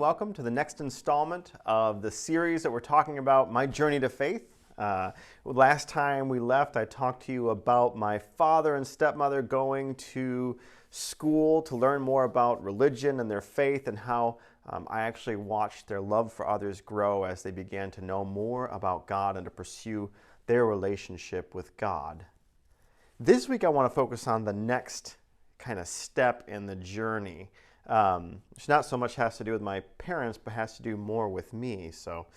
welcome to the next installment of the series that we're talking about, My Journey to Faith. Last time we left, I talked to you about my father and stepmother going to school to learn more about religion and their faith, and how I actually watched their love for others grow as they began to know more about God and to pursue their relationship with God. This week I want to focus on the next kind of step in the journey. Which not so much has to do with my parents, but has to do more with me. So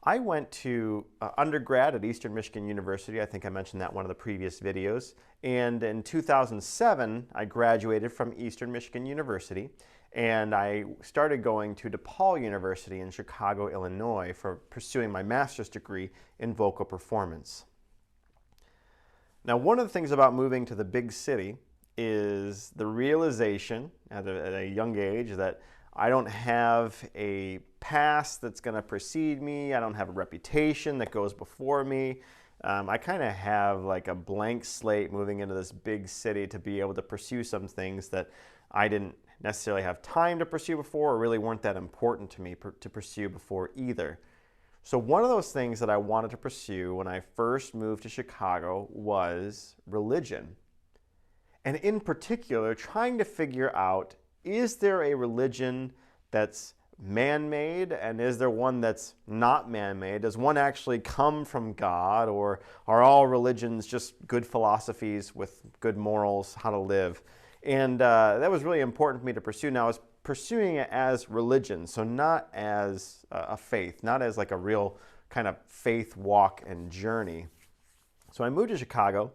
I went to undergrad at Eastern Michigan University. I think I mentioned that in one of the previous videos. And in 2007, I graduated from Eastern Michigan University, and I started going to DePaul University in Chicago, Illinois, for pursuing my master's degree in vocal performance. Now, one of the things about moving to the big city is the realization at a young age that I don't have a past that's going to precede me. I don't have a reputation that goes before me. I kind of have like a blank slate moving into this big city to be able to pursue some things that I didn't necessarily have time to pursue before, or really weren't that important to me to pursue before either. So one of those things that I wanted to pursue when I first moved to Chicago was religion. And in particular, trying to figure out, is there a religion that's man-made, and is there one that's not man-made? Does one actually come from God, or are all religions just good philosophies with good morals, how to live? And that was really important for me to pursue. Now, I was pursuing it as religion, so not as a faith, not as like a real kind of faith walk and journey. So I moved to Chicago.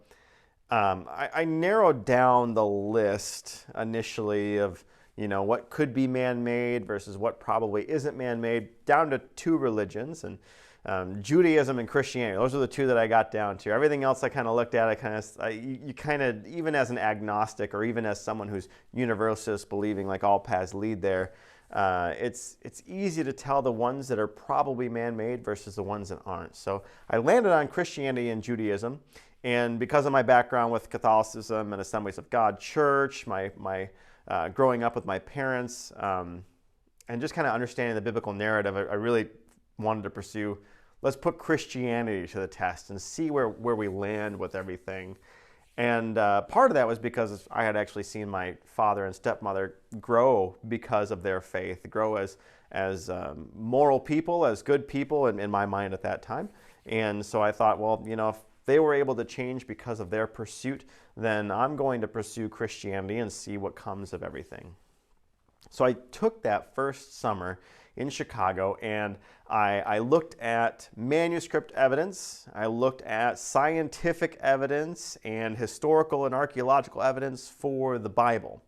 I narrowed down the list initially of, what could be man-made versus what probably isn't man-made, down to two religions, and Judaism and Christianity. Those are the two that I got down to. Everything else I kind of looked at, you kind of, even as an agnostic, or even as someone who's universalist, believing like all paths lead there, it's easy to tell the ones that are probably man-made versus the ones that aren't. So I landed on Christianity and Judaism. And because of my background with Catholicism and Assemblies of God Church, my growing up with my parents, and just kind of understanding the biblical narrative, I really wanted to pursue, let's put Christianity to the test and see where we land with everything. And part of that was because I had actually seen my father and stepmother grow because of their faith, grow as moral people, as good people in my mind at that time. And so I thought, well, if they were able to change because of their pursuit, then I'm going to pursue Christianity and see what comes of everything. So I took that first summer in Chicago, and I looked at manuscript evidence, I looked at scientific evidence and historical and archaeological evidence for the Bible.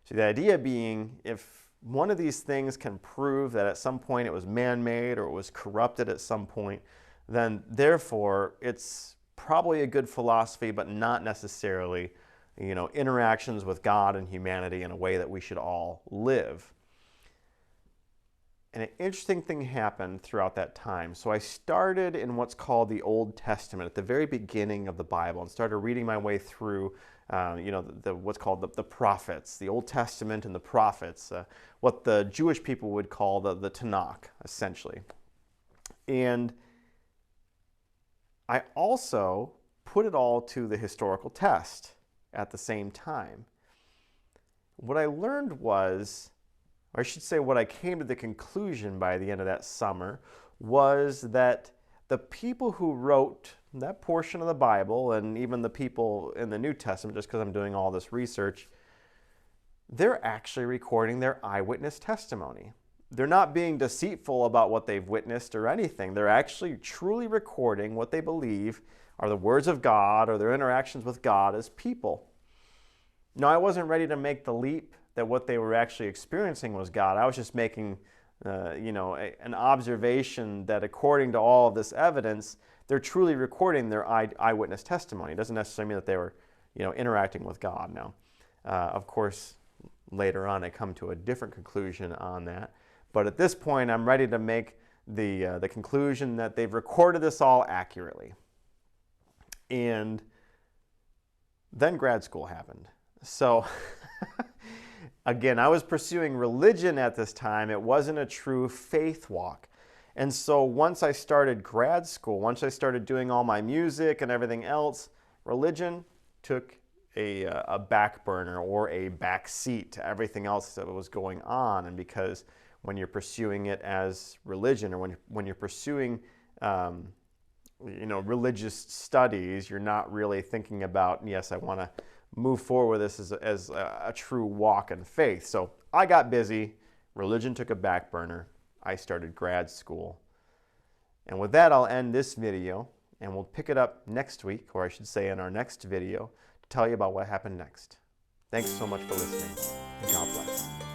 So the idea being, if one of these things can prove that at some point it was man-made or it was corrupted at some point, then therefore it's probably a good philosophy, but not necessarily, interactions with God and humanity in a way that we should all live. And an interesting thing happened throughout that time. So I started in what's called the Old Testament, at the very beginning of the Bible, and started reading my way through, what's called the prophets, the Old Testament and the prophets, what the Jewish people would call the Tanakh, essentially. And I also put it all to the historical test at the same time. What I learned was, or I should say what I came to the conclusion by the end of that summer, was that the people who wrote that portion of the Bible, and even the people in the New Testament, just because I'm doing all this research, they're actually recording their eyewitness testimony. They're not being deceitful about what they've witnessed or anything. They're actually truly recording what they believe are the words of God or their interactions with God as people. Now, I wasn't ready to make the leap that what they were actually experiencing was God. I was just making, an observation that according to all of this evidence, they're truly recording their eyewitness testimony. It doesn't necessarily mean that they were, interacting with God. Now, of course, later on, I come to a different conclusion on that. But at this point, I'm ready to make the conclusion that they've recorded this all accurately. And then grad school happened. So Again, I was pursuing religion at this time. It wasn't a true faith walk. And so once I started grad school, once I started doing all my music and everything else, religion took a back burner or a back seat to everything else that was going on. And because when you're pursuing it as religion, or when you're pursuing religious studies, you're not really thinking about, yes, I want to move forward with this as a true walk in faith. So I got busy. Religion took a back burner. I started grad school. And with that, I'll end this video, and we'll pick it up next week, or I should say in our next video, to tell you about what happened next. Thanks so much for listening, and God bless.